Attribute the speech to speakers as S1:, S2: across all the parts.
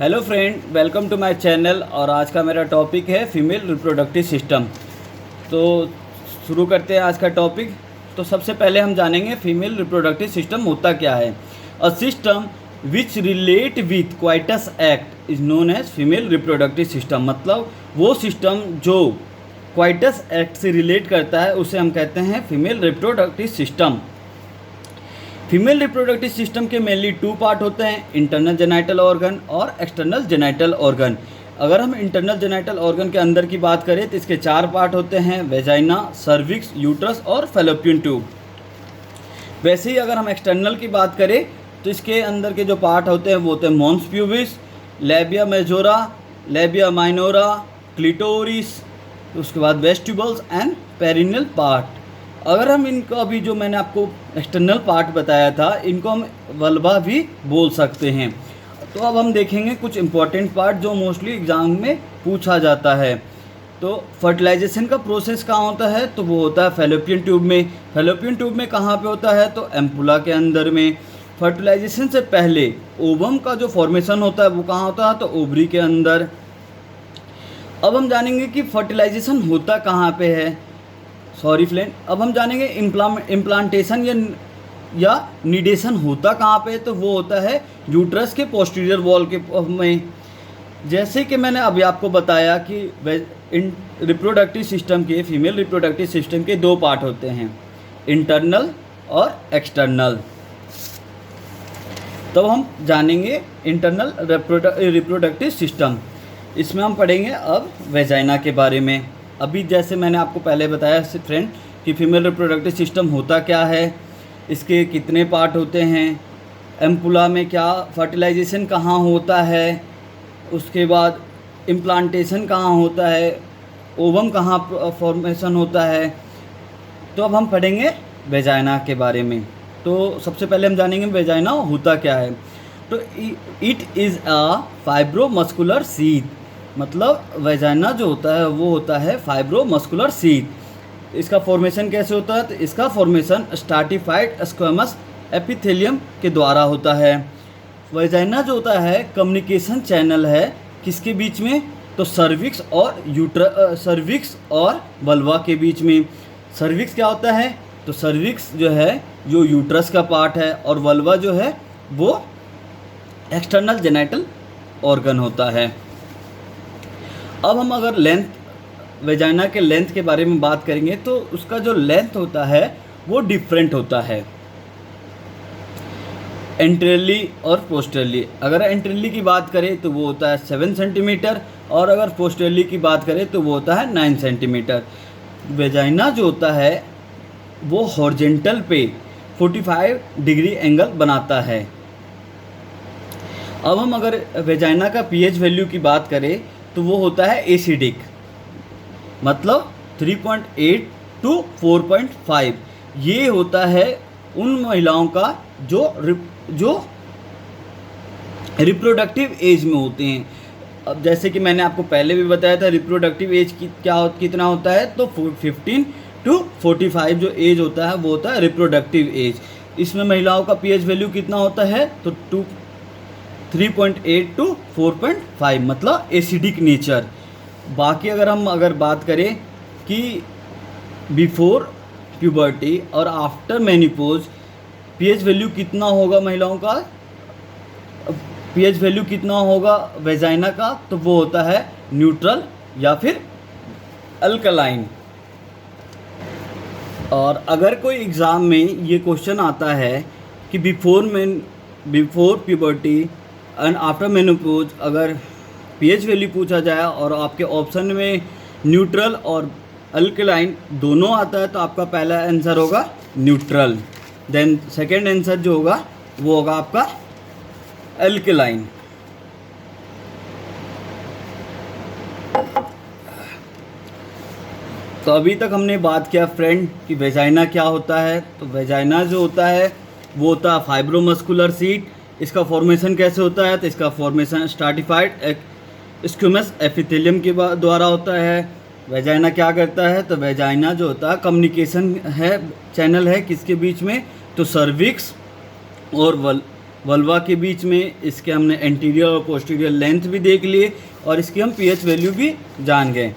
S1: Hello friend, welcome to my channel. और आज का मेरा टॉपिक है फीमेल रिप्रोडक्टिव सिस्टम। तो शुरू करते हैं आज का टॉपिक। तो सबसे पहले हम जानेंगे फीमेल रिप्रोडक्टिव सिस्टम होता क्या है। A system which relate with coitus act is known as female reproductive system. मतलब वो सिस्टम जो क्वाइटस एक्ट से रिलेट करता है उसे हम कहते हैं female reproductive system. Female reproductive system के मेनली टू पार्ट होते हैं, इंटरनल जेनाइटल ऑर्गन और एक्सटर्नल जेनाइटल ऑर्गन। अगर हम इंटरनल जेनाइटल ऑर्गन के अंदर की बात करें तो इसके चार पार्ट होते हैं, वेजाइना, सर्विक्स, यूट्रस और फैलोपियन ट्यूब। वैसे ही अगर हम एक्सटर्नल की बात करें तो इसके अंदर के जो पार्ट होते हैं वो होते हैं mons pubis, labia majora, labia minora, clitoris, उसके बाद वेस्टिबल्स एंड पेरिनियल पार्ट। अगर हम इनको अभी जो मैंने आपको एक्सटर्नल पार्ट बताया था इनको हम वल्वा भी बोल सकते हैं। तो अब हम देखेंगे कुछ इंपॉर्टेंट पार्ट जो मोस्टली एग्ज़ाम में पूछा जाता है। तो फर्टिलाइजेशन का प्रोसेस कहाँ होता है, तो वो होता है फैलोपियन ट्यूब में। फैलोपियन ट्यूब में कहाँ पे होता है, तो एम्पुला के अंदर में। फर्टिलाइजेशन से पहले ओवम का जो फॉर्मेशन होता है वो कहाँ होता है, तो ओवरी के अंदर। अब हम जानेंगे कि फर्टिलाइजेशन होता कहाँ पे है। सॉरी फ्रेंड, अब हम जानेंगे इम्प्लांटेशन या निडेशन होता कहाँ पे, तो वो होता है यूट्रस के पोस्टीरियर वॉल के में। जैसे कि मैंने अभी आपको बताया कि रिप्रोडक्टिव सिस्टम के फीमेल रिप्रोडक्टिव सिस्टम के दो पार्ट होते हैं, इंटरनल और एक्सटर्नल। तब हम जानेंगे इंटरनल रिप्रोडक्टिव सिस्टम। इसमें हम पढ़ेंगे अब वेजाइना के बारे में। अभी जैसे मैंने आपको पहले बताया फ्रेंड कि फीमेल रिप्रोडक्टिव सिस्टम होता क्या है, इसके कितने पार्ट होते हैं, एम्पुला में क्या फर्टिलाइजेशन कहाँ होता है, उसके बाद इम्प्लांटेशन कहाँ होता है, ओवम कहाँ फॉर्मेशन होता है। तो अब हम पढ़ेंगे वेजाइना के बारे में। तो सबसे पहले हम जानेंगे वेजाइना होता क्या है। तो it is a fibromuscular sheath. मतलब वेजाइना जो होता है वो होता है फाइब्रोमस्कुलर सीथ। इसका फॉर्मेशन कैसे होता है, तो इसका फॉर्मेशन स्ट्रैटिफाइड स्क्वेमस एपिथेलियम के द्वारा होता है। वेजाइना जो होता है कम्युनिकेशन चैनल है किसके बीच में, तो सर्विक्स और वल्वा के बीच में। सर्विक्स क्या होता है, तो सर्विक्स जो है जो यूट्रस का पार्ट है और वल्वा जो है वो एक्सटर्नल जेनाइटल ऑर्गन होता है। अब हम अगर वेजाइना के लेंथ के बारे में बात करेंगे तो उसका जो लेंथ होता है वो डिफरेंट होता है एंट्रली और पोस्टरली। अगर एंट्रली की बात करें तो वो होता है 7 सेंटीमीटर और अगर पोस्टरली की बात करें तो वो होता है 9 सेंटीमीटर। वेजाइना जो होता है वो हॉरिजॉन्टल पे 45 डिग्री एंगल बनाता है। अब हम अगर वेजाइना का पीएच वैल्यू की बात करें तो वो होता है एसिडिक, मतलब 3.8 टू 4.5। ये होता है उन महिलाओं का जो रिप्रोडक्टिव एज में होते हैं। अब जैसे कि मैंने आपको पहले भी बताया था रिप्रोडक्टिव एज कितना होता है, तो 15 टू 45 जो एज होता है वो होता है रिप्रोडक्टिव एज। इसमें महिलाओं का पीएच वैल्यू कितना होता है, तो 3.8 टू 4.5, मतलब एसिडिक नेचर। बाकी अगर बात करें कि बिफोर प्यूबर्टी और आफ्टर मेनोपॉज पीएच वैल्यू कितना होगा महिलाओं का, पीएच वैल्यू कितना होगा वेजाइना का, तो वो होता है न्यूट्रल या फिर अल्कलाइन। और अगर कोई एग्ज़ाम में ये क्वेश्चन आता है कि before puberty and after menopause अगर पीएच वैल्यू पूछा जाए और आपके ऑप्शन में न्यूट्रल और अल्कलाइन दोनों आता है तो आपका पहला आंसर होगा न्यूट्रल। देन सेकंड आंसर जो होगा वो होगा आपका अल्कलाइन। तो अभी तक हमने बात किया फ्रेंड कि वेजाइना क्या होता है। तो वेजाइना जो होता है वो होता है फाइब्रोमस्कुलर सीट। इसका फॉर्मेशन कैसे होता है, तो इसका फॉर्मेशन स्ट्रैटिफाइड स्क्वेमस एपिथेलियम के द्वारा होता है। वेजाइना क्या करता है, तो वेजाइना जो होता है कम्युनिकेशन है चैनल है किसके बीच में, तो सर्विक्स और वल्वा के बीच में, इसके हमने एंटीरियर और पोस्टीरियर लेंथ भी देख लिए और इसकी हम पीएच वैल्यू भी जान गए।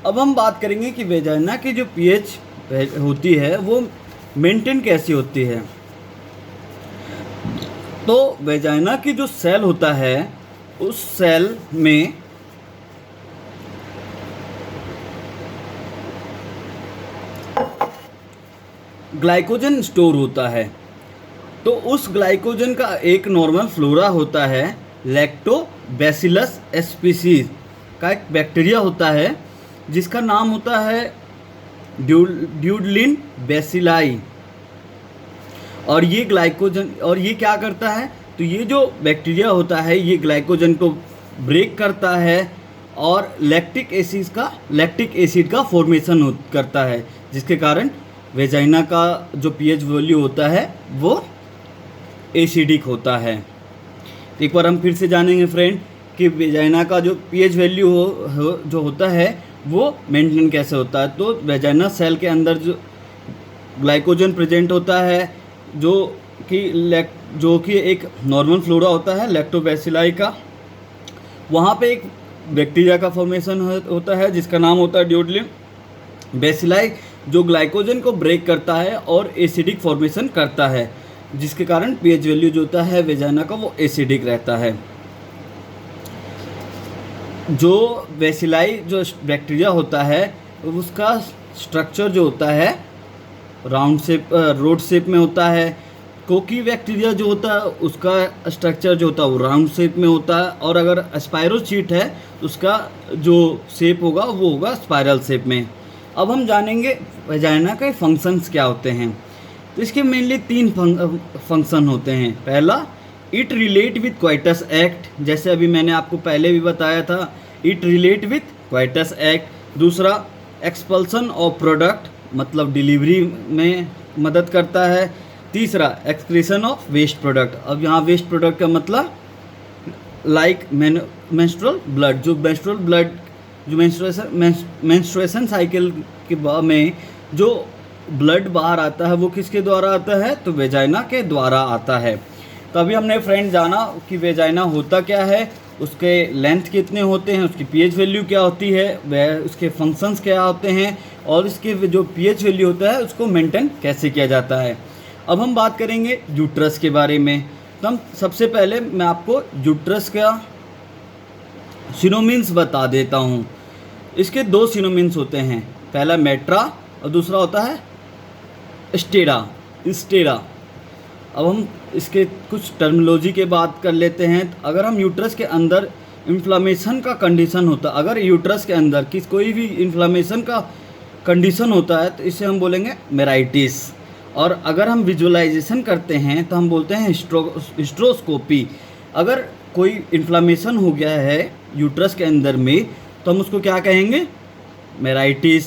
S1: अब हम बात करेंगे कि वेजाइना की जो पीएच होती है वो मेंटेन कैसी होती है। तो वेजाइना की जो सेल होता है उस सेल में ग्लाइकोजन स्टोर होता है। तो उस ग्लाइकोजन का एक नॉर्मल फ्लोरा होता है, लैक्टोबैसिलस स्पीसीज का एक बैक्टीरिया होता है जिसका नाम होता है ड्यूडलिन बेसिलाई। और ये ग्लाइकोजन, और ये क्या करता है, तो ये जो बैक्टीरिया होता है ये ग्लाइकोजन को ब्रेक करता है और लैक्टिक एसिड का फॉर्मेशन करता है, जिसके कारण वेजाइना का जो पीएच वैल्यू होता है वो एसिडिक होता है। एक बार हम फिर से जानेंगे फ्रेंड कि वेजाइना का जो पीएच वैल्यू जो होता है वो मेंटेन कैसे होता है। तो वेजाइना सेल के अंदर जो ग्लाइकोजन प्रेजेंट होता है जो कि एक नॉर्मल फ्लोरा होता है लैक्टोबैसिलाई का, वहाँ पे एक बैक्टीरिया का फॉर्मेशन होता है जिसका नाम होता है ड्यूडलिन बेसिलाई, जो ग्लाइकोजन को ब्रेक करता है और एसिडिक फॉर्मेशन करता है, जिसके कारण पीएच वैल्यू जो होता है वेजाइना का वो एसिडिक रहता है। जो बेसिलाई जो बैक्टीरिया होता है उसका स्ट्रक्चर जो होता है रोड शेप में होता है। कोकी बैक्टीरिया जो होता है उसका स्ट्रक्चर जो होता है वो राउंड शेप में होता है, और अगर स्पाइरोचीट है तो उसका जो शेप होगा वो होगा स्पाइरल शेप में। अब हम जानेंगे वेजाइना के फंक्शंस क्या होते हैं। तो इसके मेनली 3 फंक्शन होते हैं। पहला, it relate with coitus act, जैसे अभी मैंने आपको पहले भी बताया था, it relate with coitus act. दूसरा, एक्सपल्सन ऑफ प्रोडक्ट, मतलब डिलीवरी में मदद करता है। तीसरा, एक्सक्रीशन ऑफ वेस्ट प्रोडक्ट। अब यहाँ वेस्ट प्रोडक्ट का मतलब लाइक मेंस्ट्रुअल ब्लड, जो मेंस्ट्रुएशन साइकिल के में जो ब्लड बाहर आता है वो किसके द्वारा आता है, तो वेजाइना के द्वारा आता है। तो अभी हमने फ्रेंड जाना कि वेजाइना होता क्या है, उसके लेंथ कितने होते हैं, उसकी पीएच वैल्यू क्या होती है, वह उसके फंक्शंस क्या होते हैं, और इसके जो पीएच वैल्यू होता है उसको मेंटेन कैसे किया जाता है। अब हम बात करेंगे यूट्रस के बारे में। तो हम सबसे पहले मैं आपको यूट्रस का सिनोनिम्स बता देता हूँ। इसके 2 सिनोनिम्स होते हैं, पहला मेट्रा और दूसरा होता है स्टेरा। अब हम इसके कुछ टर्मिनोलॉजी के बात कर लेते हैं। अगर हम यूट्रस के अंदर इन्फ्लामेशन का कंडीशन होता, अगर यूट्रस के अंदर कोई भी इन्फ्लामेशन का कंडीशन होता है तो इसे हम बोलेंगे मेराइटिस। और अगर हम विजुअलाइजेशन करते हैं तो हम बोलते हैं हिस्ट्रोस्कोपी। अगर कोई इन्फ्लामेशन हो गया है यूट्रस के अंदर में तो हम उसको क्या कहेंगे, मेराइटिस।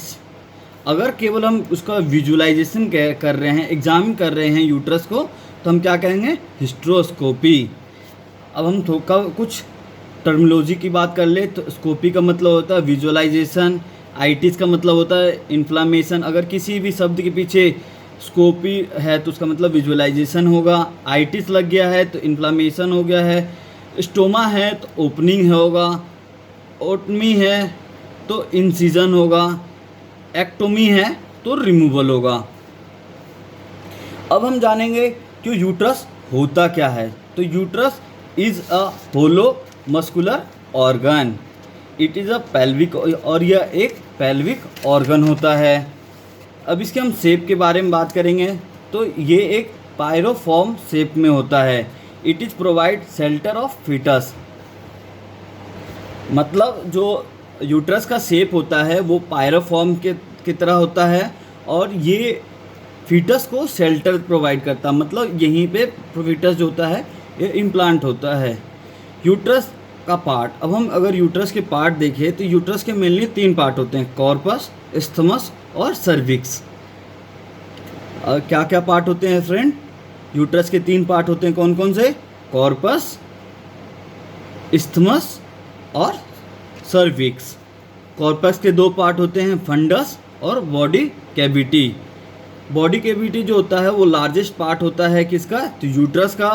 S1: अगर केवल हम उसका विजुअलाइजेशन कर रहे हैं, एग्जामिन कर रहे हैं यूट्रस को, तो हम क्या कहेंगे, हिस्ट्रोस्कोपी। अब हम कुछ टर्मिनोलॉजी की बात कर ले तो स्कोपी का मतलब होता है विजुअलाइजेशन, आइटिस का मतलब होता है इन्फ्लामेशन। अगर किसी भी शब्द के पीछे स्कोपी है तो उसका मतलब विजुअलाइजेशन होगा, आइटिस लग गया है तो इन्फ्लामेशन हो गया है, स्टोमा है तो ओपनिंग होगा, ओटमी है तो इंसिजन होगा, एक्टोमी है तो रिमूवल होगा। अब हम जानेंगे कि यूट्रस होता क्या है। तो uterus is a hollow muscular organ, it is a pelvic, और यह एक पेल्विक ऑर्गन होता है। अब इसके हम शेप के बारे में बात करेंगे तो ये एक पायरोफॉर्म शेप में होता है। It is provide shelter of fetus, मतलब जो यूट्रस का शेप होता है वो पायरोफॉर्म की तरह होता है और ये फीटस को शेल्टर प्रोवाइड करता है, मतलब यहीं पे फीटस जो होता है ये इम्प्लांट होता है। यूट्रस का पार्ट, अब हम अगर यूट्रस के पार्ट देखें तो यूट्रस के मेनली 3 पार्ट होते हैं, कॉर्पस, इस्थमस और सर्विक्स। क्या क्या पार्ट होते हैं फ्रेंड, यूट्रस के 3 पार्ट होते हैं, कौन कौन से, कॉर्पस, इस्थमस और सर्विक्स। कॉर्पस के 2 पार्ट होते हैं, फंडस और बॉडी कैविटी। बॉडी कैविटी जो होता है वो लार्जेस्ट पार्ट होता है किसका, तो यूट्रस का,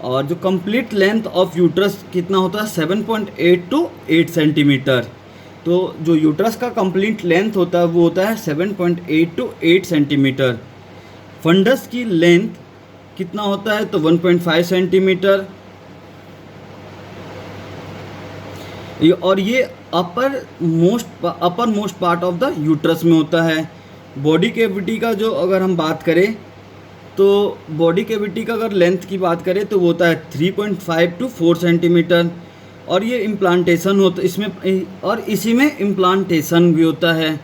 S1: और जो कंप्लीट लेंथ ऑफ यूट्रस कितना होता है 7.8 टू 8 सेंटीमीटर। तो जो यूट्रस का कंप्लीट लेंथ होता है वो होता है 7.8 टू 8 सेंटीमीटर। फंडस की लेंथ कितना होता है तो 1.5 सेंटीमीटर। और ये upper most part of the uterus में होता है। बॉडी कैविटी का जो अगर हम बात करें तो बॉडी कैविटी का अगर लेंथ की बात करें तो वो होता है 3.5 टू 4 सेंटीमीटर। और ये इम्प्लांटेशन होता है इसमें, और इसी में इम्प्लांटेशन भी होता है।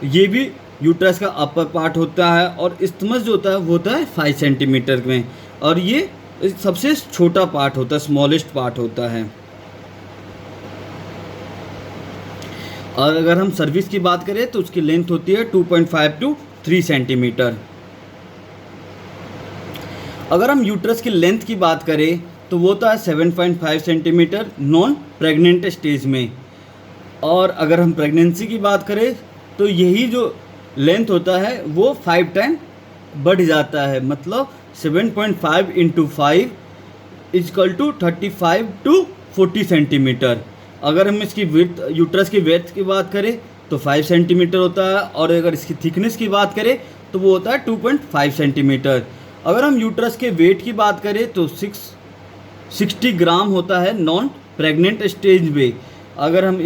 S1: ये भी यूट्रस का अपर पार्ट होता है। और इस्थमस जो होता है वो होता है 5 सेंटीमीटर में, और ये सबसे छोटा पार्ट होता है, स्मॉलेस्ट पार्ट होता है। और अगर हम सर्विस की बात करें तो उसकी लेंथ होती है 2.5 टू 3 सेंटीमीटर। अगर हम यूट्रस की लेंथ की बात करें तो वो होता है 7.5 सेंटीमीटर नॉन प्रेग्नेंट स्टेज में। और अगर हम प्रेगनेंसी की बात करें तो यही जो लेंथ होता है वो 5 टाइम बढ़ जाता है, मतलब 7.5 into 5 equal to 35 to 40 centimetre. अगर हम इसकी विड्थ यूट्रस की विड्थ की बात करें तो 5 सेंटीमीटर होता है, और अगर इसकी थिकनेस की बात करें तो वो होता है 2.5 सेंटीमीटर। अगर हम यूट्रस के वेट की बात करें तो 60 ग्राम होता है नॉन प्रेग्नेंट स्टेज में। अगर हम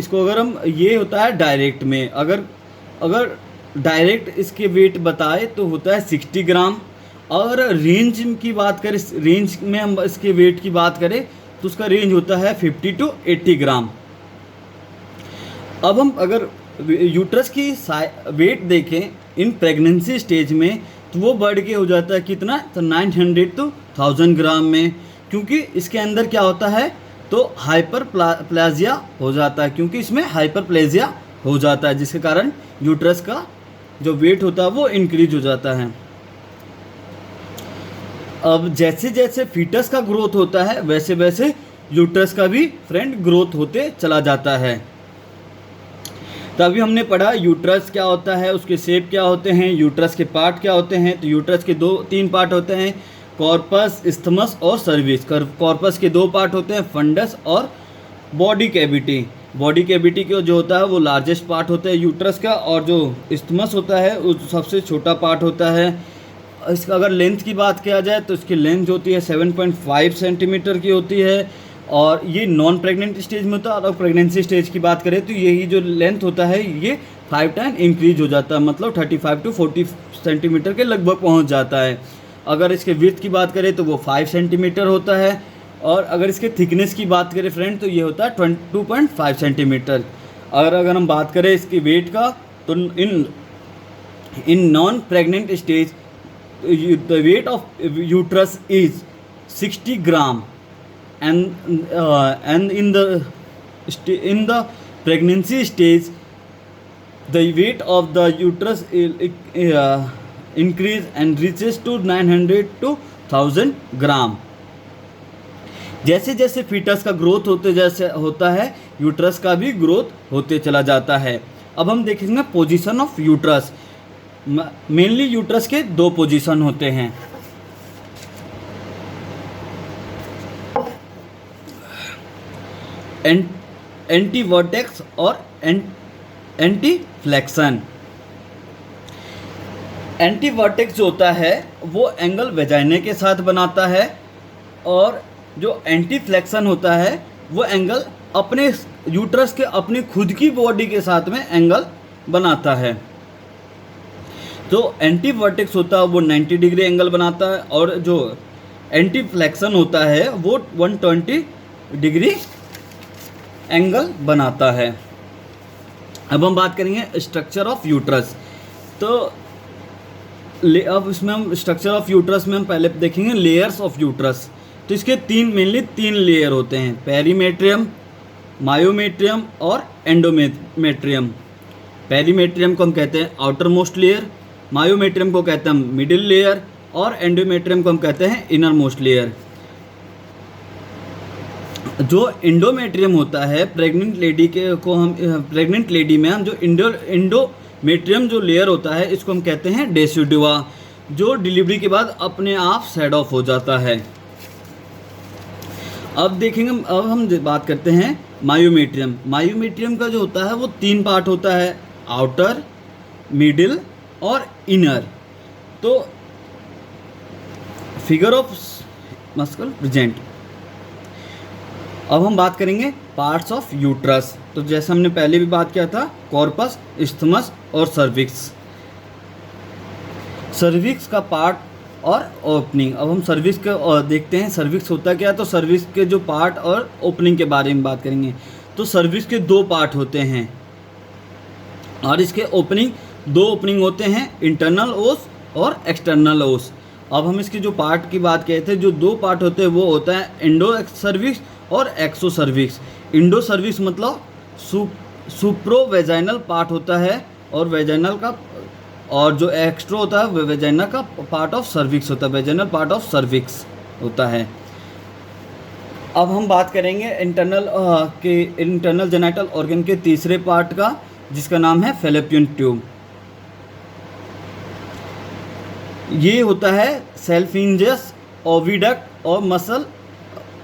S1: ये होता है डायरेक्ट में, अगर डायरेक्ट इसके वेट बताए तो होता है 60 ग्राम। और रेंज की बात करें, रेंज में हम इसके वेट की बात करें तो उसका रेंज होता है 50 टू 80 ग्राम। अब हम अगर यूट्रस की वेट देखें इन प्रेगनेंसी स्टेज में तो वो बढ़ के हो जाता है कितना, तो 900 टू 1000 ग्राम में, क्योंकि इसके अंदर क्या होता है तो हाइपरप्लेजिया हो जाता है, क्योंकि इसमें हाइपरप्लेजिया हो जाता है जिसके कारण यूट्रस का जो वेट होता है वो इंक्रीज हो जाता है। अब जैसे जैसे फीटस का ग्रोथ होता है वैसे वैसे यूट्रस का भी फ्रेंड ग्रोथ होते चला जाता है। तो अभी हमने पढ़ा यूट्रस क्या होता है, उसके शेप क्या होते हैं, यूट्रस के पार्ट क्या होते हैं। तो यूट्रस के 3 पार्ट होते हैं, कॉर्पस, इस्थमस और सर्विस। कॉर्पस के 2 पार्ट होते हैं, फंडस और बॉडी कैविटी। बॉडी कैविटी का जो होता है वो लार्जेस्ट पार्ट होता है यूट्रस का, और जो इस्थमस होता है वो सबसे छोटा पार्ट होता है। इसका अगर लेंथ की बात किया जाए तो इसकी लेंथ होती है 7.5 सेंटीमीटर की होती है, और ये नॉन प्रेग्नेंट स्टेज में होता है। और प्रेगनेंसी स्टेज की बात करें तो यही जो लेंथ होता है ये 5 टाइम इंक्रीज हो जाता है, मतलब 35 टू 40 सेंटीमीटर के लगभग पहुंच जाता है। अगर इसके विड्थ की बात करें तो वो 5 सेंटीमीटर होता है, और अगर इसके थिकनेस की बात करें फ्रेंड तो ये होता है 2.5 सेंटीमीटर। अगर हम बात करें इसकी वेट का तो in non pregnant stage the weight of uterus is 60 gram, and in the pregnancy stage the weight of the uterus increase and reaches to 900 to 1000 ग्राम। जैसे जैसे फीटस का ग्रोथ होता है यूट्रस का भी ग्रोथ होते चला जाता है। अब हम देखेंगे position of uterus. Mainly uterus के 2 पोजीशन होते हैं, एंटी वर्टेक्स और एंटी फ्लेक्शन। एंटी वर्टेक्स जो होता है वो एंगल वेजाइने के साथ बनाता है, और जो एंटी फ्लेक्शन होता है वो एंगल अपने यूट्रस के अपनी खुद की बॉडी के साथ में एंगल बनाता है। तो एंटी वर्टेक्स होता है वो 90 डिग्री एंगल बनाता है, और जो एंटी फ्लेक्शन होता है वो 120 डिग्री एंगल बनाता है। अब हम बात करेंगे स्ट्रक्चर ऑफ यूट्रस। तो अब इसमें हम स्ट्रक्चर ऑफ यूट्रस में हम पहले देखेंगे लेयर्स ऑफ यूट्रस। तो इसके मेनली तीन लेयर होते हैं, पेरीमेट्रियम, मायोमेट्रियम और एंडोमेट्रियम। पेरीमेट्रियम को हम कहते हैं आउटर मोस्ट लेयर, मायोमेट्रियम को कहते हैं मिडिल लेयर, और एंडोमेट्रियम को हम कहते हैं इनर मोस्ट लेयर। जो एंडोमेट्रियम होता है प्रेग्नेंट लेडी में हम जो एंडोमेट्रियम जो लेयर होता है इसको हम कहते हैं डेसिडुआ, जो डिलीवरी के बाद अपने आप सेड ऑफ हो जाता है। अब देखेंगे, अब हम बात करते हैं मायोमेट्रियम। मायोमेट्रियम का जो होता है वो 3 पार्ट होता है, आउटर, मिडिल और इनर। तो फिगर ऑफ मस्कल प्रेजेंट। अब हम बात करेंगे पार्ट्स ऑफ यूट्रस। तो जैसे हमने पहले भी बात किया था, कॉर्पस, इस्थमस और सर्विक्स। सर्विक्स का पार्ट और ओपनिंग। अब हम सर्विक्स के देखते हैं सर्विक्स होता क्या है। तो सर्विक्स के जो पार्ट और ओपनिंग के बारे में बात करेंगे। तो सर्विक्स के 2 पार्ट होते हैं और इसके ओपनिंग 2 ओपनिंग होते हैं, इंटरनल ओस और एक्सटर्नल ओस। अब हम इसके जो पार्ट की बात किए थे, जो 2 पार्ट होते हैं वो होता है इंडो सर्विक्स और एक्सो सर्विक्स। इंडो सर्विक्स मतलब सुप्रो वेजाइनल पार्ट होता है और वेजाइनल का, और जो एक्स्ट्रो होता है वेजाइना का पार्ट ऑफ सर्विक्स होता है, वेजाइनल पार्ट ऑफ सर्विक्स होता है। अब हम बात करेंगे इंटरनल जेनाइटल ऑर्गन के तीसरे पार्ट का, जिसका नाम है फैलोपियन ट्यूब। ये होता है सेल्फिंजस ओविडक्ट और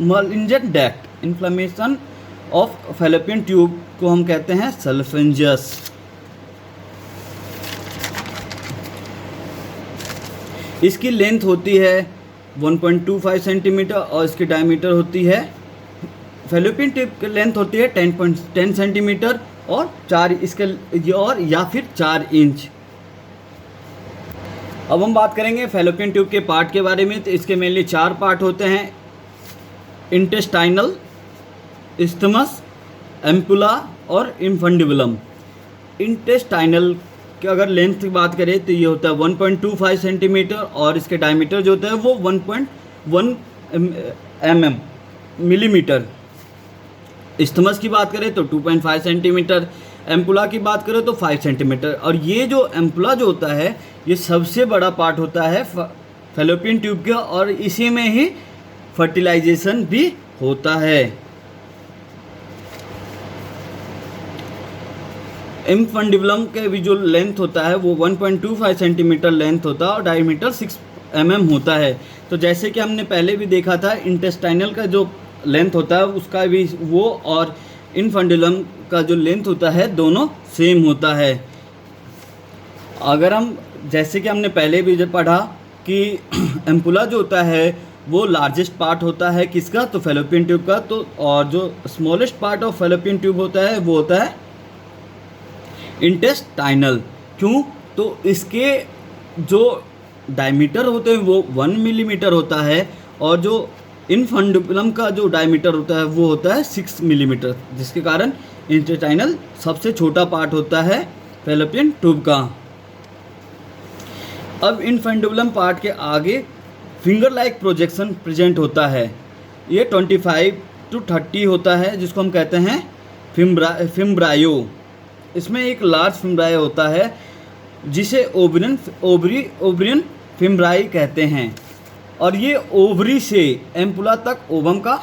S1: मलिंजन duct. Inflammation of fallopian tube को हम कहते हैं सेल्फिंजस। इसकी लेंथ होती है 1.25 सेंटीमीटर और इसकी डायमीटर होती है, फैलोपियन ट्यूब की लेंथ होती है 10 सेंटीमीटर और 4 इसके और या फिर 4 इंच। अब हम बात करेंगे फैलोपियन ट्यूब के पार्ट के बारे में। तो इसके मेनली 4 पार्ट होते हैं, इंटेस्टाइनल, इस्थमस, एम्पुला और इन्फंडिबुलम। इंटेस्टाइनल की अगर लेंथ की बात करें तो ये होता है 1.25 सेंटीमीटर और इसके डायमीटर जो होता है वो 1.1 मिलीमीटर। इस्थमस की बात करें तो 2.5 सेंटीमीटर, एम्पुला की बात करें तो 5 सेंटीमीटर। और ये जो एम्पुला जो होता है ये सबसे बड़ा पार्ट होता है फैलोपियन ट्यूब का और इसी में ही फर्टिलाइजेशन भी होता है। इन्फंडिबुलम के भी जो लेंथ होता है वो 1.25 सेंटीमीटर लेंथ होता है और डायमीटर 6 mm होता है। तो जैसे कि हमने पहले भी देखा था, इंटेस्टाइनल का जो लेंथ होता है उसका भी वो और इन्फंडिबुलम का जो लेंथ होता है दोनों सेम होता है। अगर हम जैसे कि हमने पहले भी जब पढ़ा कि एम्पुला जो होता है वो लार्जेस्ट पार्ट होता है किसका, तो फैलोपियन ट्यूब का। तो और जो smallest part of fallopian tube होता है वो होता है इंटेस्टाइनल। क्यों, तो इसके जो डायमीटर होते हैं वो 1 मिलीमीटर होता है और जो इन्फंडिबुलम का जो डायमीटर होता है वो होता है 6 मिलीमीटर, जिसके कारण इंटेस्टाइनल सबसे छोटा पार्ट होता है फैलोपियन ट्यूब का। अब इन्फंडिबुलम पार्ट के आगे फिंगर लाइक प्रोजेक्शन प्रेजेंट होता है। ये 25 to 30 होता है, जिसको हम कहते हैं फिम्ब्रायो। इसमें एक लार्ज फिम्ब्रायो होता है जिसे ओवरियन फिम्ब्राई कहते हैं और ये ओवरी से एम्पुला तक ओवम का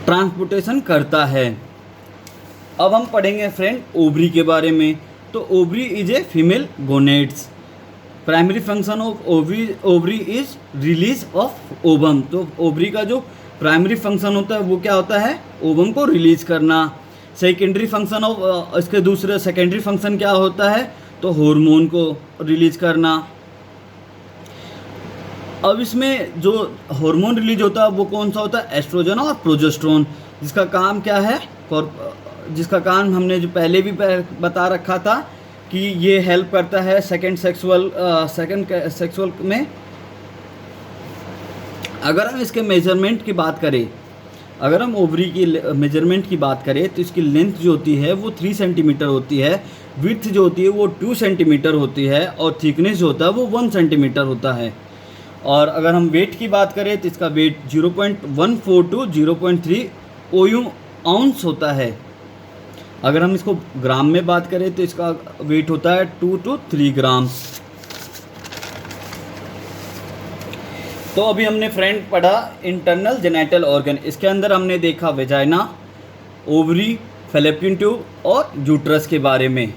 S1: ट्रांसपोर्टेशन करता है। अब हम पढ़ेंगे फ्रेंड ओवरी के बारे में। तो ovary is a female gonads. Primary function of ovary is release of ovum. तो ओवरी का जो प्राइमरी फंक्शन होता है वो क्या होता है, ओवम को रिलीज करना। सेकेंडरी फंक्शन ऑफ इसके दूसरे सेकेंडरी फंक्शन क्या होता है, तो हार्मोन को रिलीज करना। अब इसमें जो हार्मोन रिलीज होता है वो कौन सा होता है, एस्ट्रोजन और प्रोजेस्टेरोन, जिसका काम क्या है, जिसका काम हमने जो पहले भी बता रखा था कि ये हेल्प करता है सेकंड सेक्सुअल में। अगर हम इसके मेजरमेंट की बात करें, अगर हम ओवरी की मेजरमेंट की बात करें तो इसकी लेंथ जो होती है वो 3 सेंटीमीटर होती है, विड्थ जो होती है वो 2 सेंटीमीटर होती है और थिकनेस जो होता है वो 1 सेंटीमीटर होता है। और अगर हम वेट की बात करें तो इसका वेट 0.14 to 0.3 आउंस होता है। अगर हम इसको ग्राम में बात करें तो इसका वेट होता है 2 to 3 ग्राम। तो अभी हमने फ्रेंड पढ़ा इंटरनल जेनाइटल ऑर्गन। इसके अंदर हमने देखा वेजाइना, ओवरी, फैलोपियन ट्यूब और यूट्रस के बारे में।